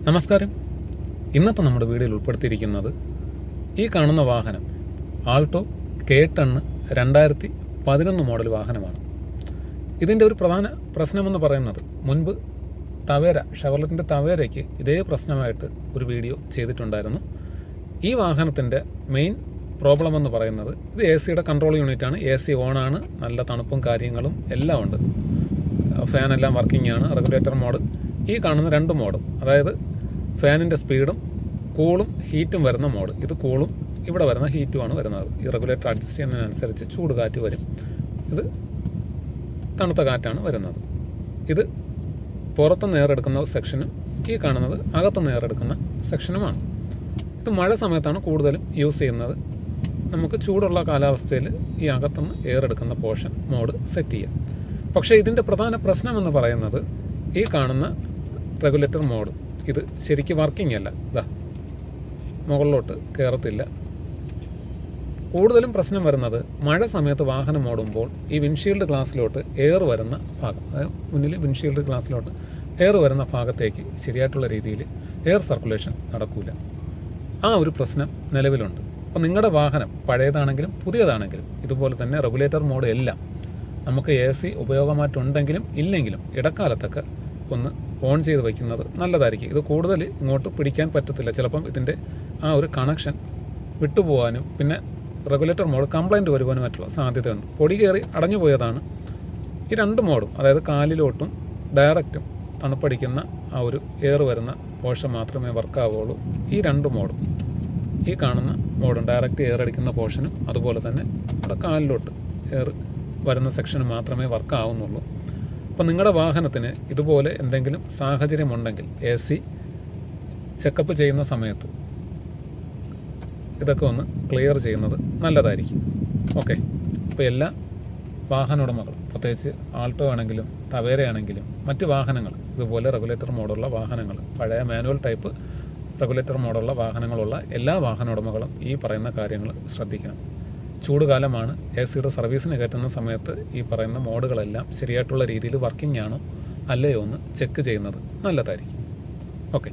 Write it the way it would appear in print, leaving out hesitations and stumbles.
നമസ്കാരം. ഇന്നത്തെ നമ്മുടെ വീഡിയോയിൽ ഉൾപ്പെടുത്തിയിരിക്കുന്നത് ഈ കാണുന്ന വാഹനം ആൾട്ടോ K10 2011 മോഡൽ വാഹനമാണ്. ഇതിൻ്റെ ഒരു പ്രധാന പ്രശ്നമെന്ന് പറയുന്നത് മുൻപ് ഷെവർലെറ്റിൻ്റെ തവേരയ്ക്ക് ഇതേ പ്രശ്നമായിട്ട് ഒരു വീഡിയോ ചെയ്തിട്ടുണ്ടായിരുന്നു. ഈ വാഹനത്തിൻ്റെ മെയിൻ പ്രോബ്ലം എന്ന് പറയുന്നത് ഇത് AC കൺട്രോൾ യൂണിറ്റാണ്. AC ഓണാണ്, നല്ല തണുപ്പും കാര്യങ്ങളും എല്ലാം ഉണ്ട്, ഫാനെല്ലാം വർക്കിംഗ് ആണ്. റെഗുലേറ്റർ മോഡ് ഈ കാണുന്ന രണ്ട് മോഡും, അതായത് ഫാനിൻ്റെ സ്പീഡും കൂളും ഹീറ്റും വരുന്ന മോഡ്. ഇത് കൂളും ഇവിടെ വരുന്ന ഹീറ്റുമാണ് വരുന്നത്. ഈ റെഗുലേറ്റർ അഡ്ജസ്റ്റ് ചെയ്യുന്നതിനനുസരിച്ച് ചൂട് കാറ്റ് വരും, ഇത് തണുത്ത കാറ്റാണ് വരുന്നത്. ഇത് പുറത്തുനിന്ന് എയറെടുക്കുന്ന സെക്ഷനും ഈ കാണുന്നത് അകത്തുനിന്ന് എയറെടുക്കുന്ന സെക്ഷനുമാണ്. ഇത് മഴ സമയത്താണ് കൂടുതലും യൂസ് ചെയ്യുന്നത്. നമുക്ക് ചൂടുള്ള കാലാവസ്ഥയിൽ ഈ അകത്തുനിന്ന് എയറെടുക്കുന്ന പോർഷൻ മോഡ് സെറ്റ് ചെയ്യാം. പക്ഷേ ഇതിൻ്റെ പ്രധാന പ്രശ്നമെന്ന് പറയുന്നത് ഈ കാണുന്ന റെഗുലേറ്റർ മോഡ് ഇത് ശരിക്കും വർക്കിംഗ് അല്ല. മുകളിലോട്ട് കയറത്തില്ല. കൂടുതലും പ്രശ്നം വരുന്നത് മഴ സമയത്ത് വാഹനം ഓടുമ്പോൾ ഈ വിൻഷീൽഡ് ഗ്ലാസ്സിലോട്ട് എയർ വരുന്ന ഭാഗം, അതായത് മുന്നിൽ വിൻഷീൽഡ് ഗ്ലാസ്സിലോട്ട് എയർ വരുന്ന ഭാഗത്തേക്ക് ശരിയായിട്ടുള്ള രീതിയിൽ എയർ സർക്കുലേഷൻ നടക്കില്ല. ആ ഒരു പ്രശ്നം നിലവിലുണ്ട്. അപ്പോൾ നിങ്ങളുടെ വാഹനം പഴയതാണെങ്കിലും പുതിയതാണെങ്കിലും ഇതുപോലെ തന്നെ റെഗുലേറ്റർ മോഡ് എല്ലാം നമുക്ക് AC ഉപയോഗമായിട്ടുണ്ടെങ്കിലും ഇല്ലെങ്കിലും ഇടക്കാലത്തൊക്കെ ഒന്ന് ഓൺ ചെയ്ത് വയ്ക്കുന്നത് നല്ലതായിരിക്കും. ഇത് കൂടുതൽ ഇങ്ങോട്ട് പിടിക്കാൻ പറ്റത്തില്ല. ചിലപ്പം ഇതിൻ്റെ ആ ഒരു കണക്ഷൻ വിട്ടുപോകാനും പിന്നെ റെഗുലേറ്റർ മോഡ് കംപ്ലൈൻറ്റ് വരുവാനുമായിട്ടുള്ള സാധ്യതയുണ്ട്. പൊടി കയറി അടഞ്ഞു പോയതാണ്. ഈ രണ്ട് മോഡും, അതായത് കാലിലോട്ടും ഡയറക്റ്റും തണുപ്പടിക്കുന്ന ആ ഒരു എയർ വരുന്ന പോർഷൻ മാത്രമേ വർക്കാവുള്ളൂ. ഈ രണ്ട് മോഡും, ഈ കാണുന്ന മോഡും ഡയറക്റ്റ് എയർ അടിക്കുന്ന പോർഷനും അതുപോലെ തന്നെ നമ്മുടെ കാലിലോട്ട് എയർ വരുന്ന സെക്ഷന് മാത്രമേ വർക്കാവുന്നുള്ളൂ. അപ്പോൾ നിങ്ങളുടെ വാഹനത്തിന് ഇതുപോലെ എന്തെങ്കിലും സാഹചര്യമുണ്ടെങ്കിൽ AC ചെക്കപ്പ് ചെയ്യുന്ന സമയത്ത് ഇതൊക്കെ ഒന്ന് ക്ലിയർ ചെയ്യുന്നത് നല്ലതായിരിക്കും. ഓക്കെ. അപ്പോൾ എല്ലാ വാഹന ഉടമകളും, പ്രത്യേകിച്ച് ആൾട്ടോ ആണെങ്കിലും തവേര ആണെങ്കിലും മറ്റ് വാഹനങ്ങൾ ഇതുപോലെ റെഗുലേറ്റർ മോഡുള്ള വാഹനങ്ങൾ, പഴയ മാനുവൽ ടൈപ്പ് റെഗുലേറ്റർ മോഡുള്ള വാഹനങ്ങളുള്ള എല്ലാ വാഹന ഉടമകളും ഈ പറയുന്ന കാര്യങ്ങൾ ശ്രദ്ധിക്കണം. ചൂടുകാലമാണ്. AC സർവീസിന് കയറ്റുന്ന സമയത്ത് ഈ പറയുന്ന മോഡുകളെല്ലാം ശരിയായിട്ടുള്ള രീതിയിൽ വർക്കിംഗ് ആണോ അല്ലയോ എന്ന് ചെക്ക് ചെയ്യുന്നത് നല്ലതായിരിക്കും. ഓക്കെ.